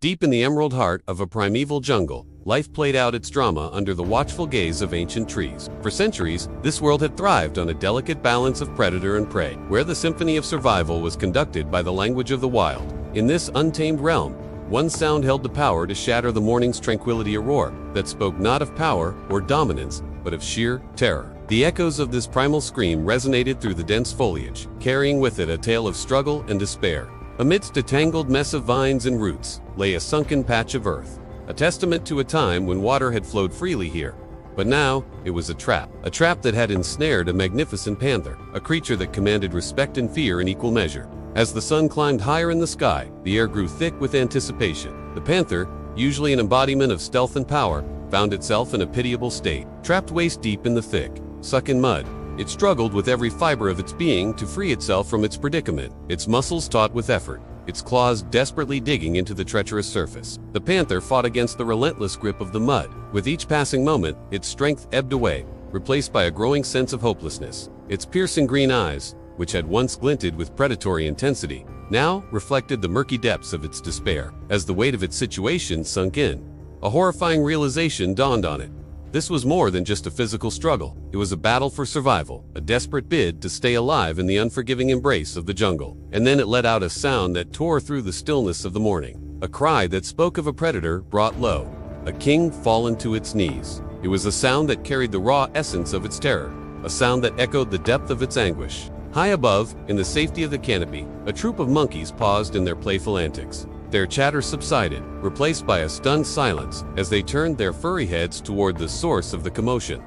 Deep in the emerald heart of a primeval jungle, life played out its drama under the watchful gaze of ancient trees. For centuries, this world had thrived on a delicate balance of predator and prey, where the symphony of survival was conducted by the language of the wild. In this untamed realm, one sound held the power to shatter the morning's tranquility, a roar that spoke not of power or dominance, but of sheer terror. The echoes of this primal scream resonated through the dense foliage, carrying with it a tale of struggle and despair. Amidst a tangled mess of vines and roots lay a sunken patch of earth, a testament to a time when water had flowed freely here. But now, it was a trap that had ensnared a magnificent panther, a creature that commanded respect and fear in equal measure. As the sun climbed higher in the sky, the air grew thick with anticipation. The panther, usually an embodiment of stealth and power, found itself in a pitiable state. Trapped waist-deep in the thick, sunken mud, it struggled with every fiber of its being to free itself from its predicament, its muscles taut with effort, its claws desperately digging into the treacherous surface. The panther fought against the relentless grip of the mud. With each passing moment, its strength ebbed away, replaced by a growing sense of hopelessness. Its piercing green eyes, which had once glinted with predatory intensity, now reflected the murky depths of its despair. As the weight of its situation sunk in, a horrifying realization dawned on it. This was more than just a physical struggle. It was a battle for survival, a desperate bid to stay alive in the unforgiving embrace of the jungle. And then it let out a sound that tore through the stillness of the morning, a cry that spoke of a predator brought low, a king fallen to its knees. It was a sound that carried the raw essence of its terror, a sound that echoed the depth of its anguish. High above, in the safety of the canopy, a troop of monkeys paused in their playful antics. Their chatter subsided, replaced by a stunned silence as they turned their furry heads toward the source of the commotion.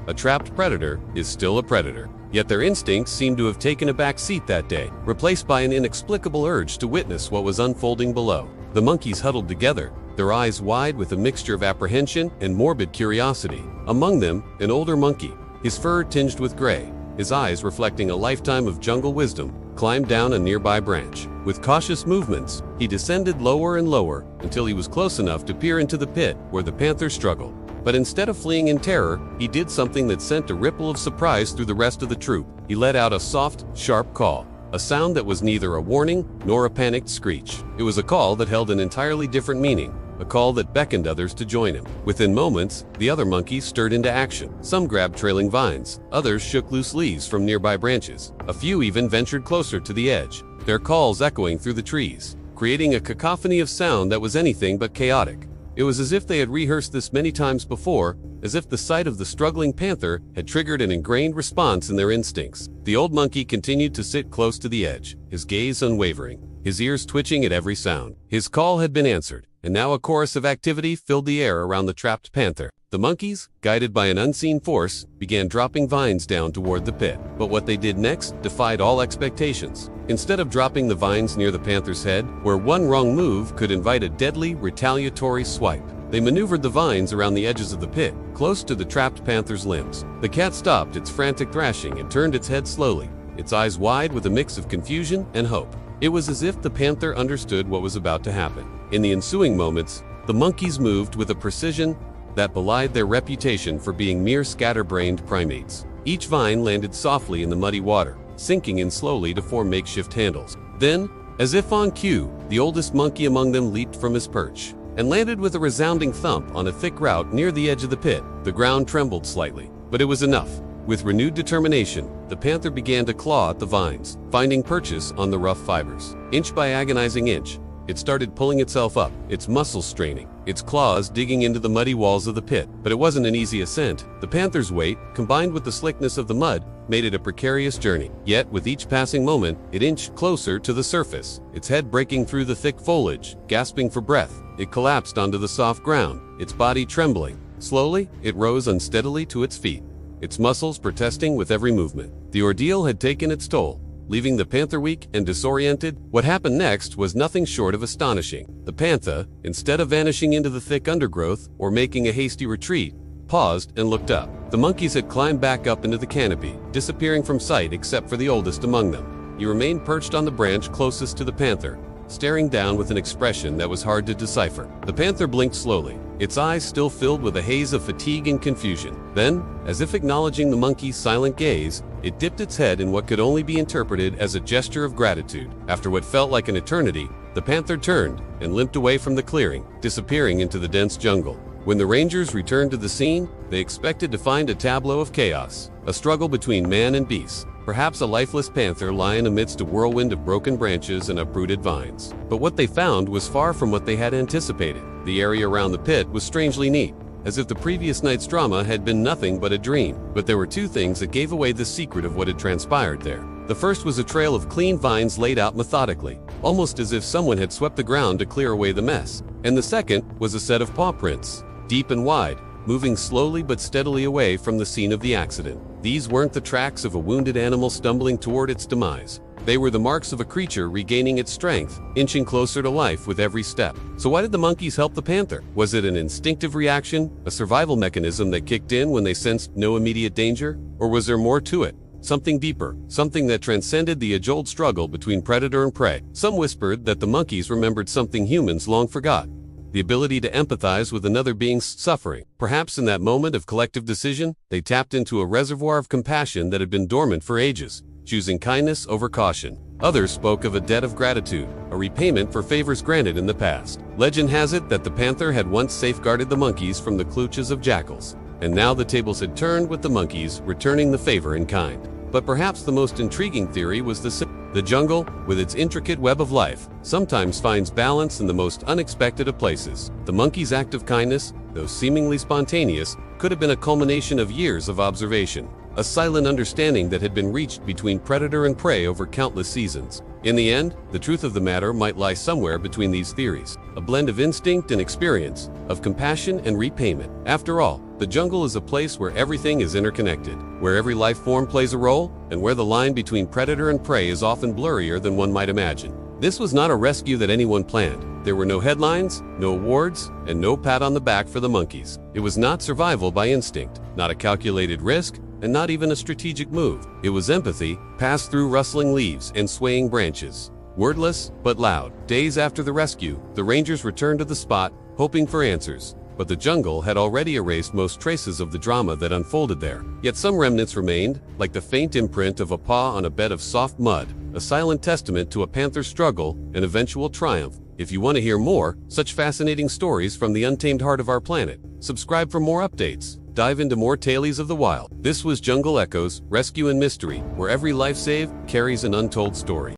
A trapped predator is still a predator, yet their instincts seemed to have taken a back seat that day, replaced by an inexplicable urge to witness what was unfolding below. The monkeys huddled together, their eyes wide with a mixture of apprehension and morbid curiosity. Among them, an older monkey, his fur tinged with gray, his eyes reflecting a lifetime of jungle wisdom, climbed down a nearby branch. With cautious movements, he descended lower and lower until he was close enough to peer into the pit where the panther struggled. But instead of fleeing in terror, he did something that sent a ripple of surprise through the rest of the troop. He let out a soft, sharp call, a sound that was neither a warning nor a panicked screech. It was a call that held an entirely different meaning, a call that beckoned others to join him. Within moments, the other monkeys stirred into action. Some grabbed trailing vines, others shook loose leaves from nearby branches. A few even ventured closer to the edge, their calls echoing through the trees, creating a cacophony of sound that was anything but chaotic. It was as if they had rehearsed this many times before, as if the sight of the struggling panther had triggered an ingrained response in their instincts. The old monkey continued to sit close to the edge, his gaze unwavering, his ears twitching at every sound. His call had been answered, and now a chorus of activity filled the air around the trapped panther. The monkeys, guided by an unseen force, began dropping vines down toward the pit. But what they did next defied all expectations. Instead of dropping the vines near the panther's head, where one wrong move could invite a deadly, retaliatory swipe, they maneuvered the vines around the edges of the pit, close to the trapped panther's limbs. The cat stopped its frantic thrashing and turned its head slowly, its eyes wide with a mix of confusion and hope. It was as if the panther understood what was about to happen. In the ensuing moments, the monkeys moved with a precision that belied their reputation for being mere scatterbrained primates. Each vine landed softly in the muddy water, sinking in slowly to form makeshift handles. Then, as if on cue, the oldest monkey among them leaped from his perch and landed with a resounding thump on a thick root near the edge of the pit. The ground trembled slightly, but it was enough. With renewed determination, the panther began to claw at the vines, finding purchase on the rough fibers. Inch by agonizing inch, it started pulling itself up, its muscles straining, its claws digging into the muddy walls of the pit. But it wasn't an easy ascent. The panther's weight, combined with the slickness of the mud, made it a precarious journey. Yet, with each passing moment, it inched closer to the surface, its head breaking through the thick foliage. Gasping for breath, it collapsed onto the soft ground, its body trembling. Slowly, it rose unsteadily to its feet, its muscles protesting with every movement. The ordeal had taken its toll, leaving the panther weak and disoriented. What happened next was nothing short of astonishing. The panther, instead of vanishing into the thick undergrowth or making a hasty retreat, paused and looked up. The monkeys had climbed back up into the canopy, disappearing from sight except for the oldest among them. He remained perched on the branch closest to the panther, staring down with an expression that was hard to decipher. The panther blinked slowly, its eyes still filled with a haze of fatigue and confusion. Then, as if acknowledging the monkey's silent gaze, it dipped its head in what could only be interpreted as a gesture of gratitude. After what felt like an eternity, The panther turned and limped away from the clearing, disappearing into the dense jungle. When the rangers returned to the scene, they expected to find a tableau of chaos, a struggle between man and beast, perhaps a lifeless panther lying amidst a whirlwind of broken branches and uprooted vines. But what they found was far from what they had anticipated. The area around the pit was strangely neat, as if the previous night's drama had been nothing but a dream. But there were two things that gave away the secret of what had transpired there. The first was a trail of clean vines laid out methodically, almost as if someone had swept the ground to clear away the mess. And the second was a set of paw prints, deep and wide, moving slowly but steadily away from the scene of the accident. These weren't the tracks of a wounded animal stumbling toward its demise. They were the marks of a creature regaining its strength, inching closer to life with every step. So why did the monkeys help the panther? Was it an instinctive reaction, a survival mechanism that kicked in when they sensed no immediate danger? Or was there more to it? Something deeper, something that transcended the age-old struggle between predator and prey. Some whispered that the monkeys remembered something humans long forgot: the ability to empathize with another being's suffering. Perhaps in that moment of collective decision, they tapped into a reservoir of compassion that had been dormant for ages, choosing kindness over caution. Others spoke of a debt of gratitude, a repayment for favors granted in the past. Legend has it that the panther had once safeguarded the monkeys from the clutches of jackals, and now the tables had turned with the monkeys returning the favor in kind. But perhaps the most intriguing theory was the jungle, with its intricate web of life, sometimes finds balance in the most unexpected of places. The monkey's act of kindness, though seemingly spontaneous, could have been a culmination of years of observation, a silent understanding that had been reached between predator and prey over countless seasons. In the end, the truth of the matter might lie somewhere between these theories, a blend of instinct and experience, of compassion and repayment. After all, the jungle is a place where everything is interconnected, where every life form plays a role, and where the line between predator and prey is often blurrier than one might imagine. This was not a rescue that anyone planned. There were no headlines, no awards, and no pat on the back for the monkeys. It was not survival by instinct, not a calculated risk, and not even a strategic move. It was empathy, passed through rustling leaves and swaying branches. Wordless, but loud. Days after the rescue, the rangers returned to the spot, hoping for answers. But the jungle had already erased most traces of the drama that unfolded there. Yet some remnants remained, like the faint imprint of a paw on a bed of soft mud, a silent testament to a panther's struggle and eventual triumph. If you want to hear more such fascinating stories from the untamed heart of our planet, subscribe for more updates. Dive into more tales of the wild. This was Jungle Echoes, Rescue and Mystery, where every life saved carries an untold story.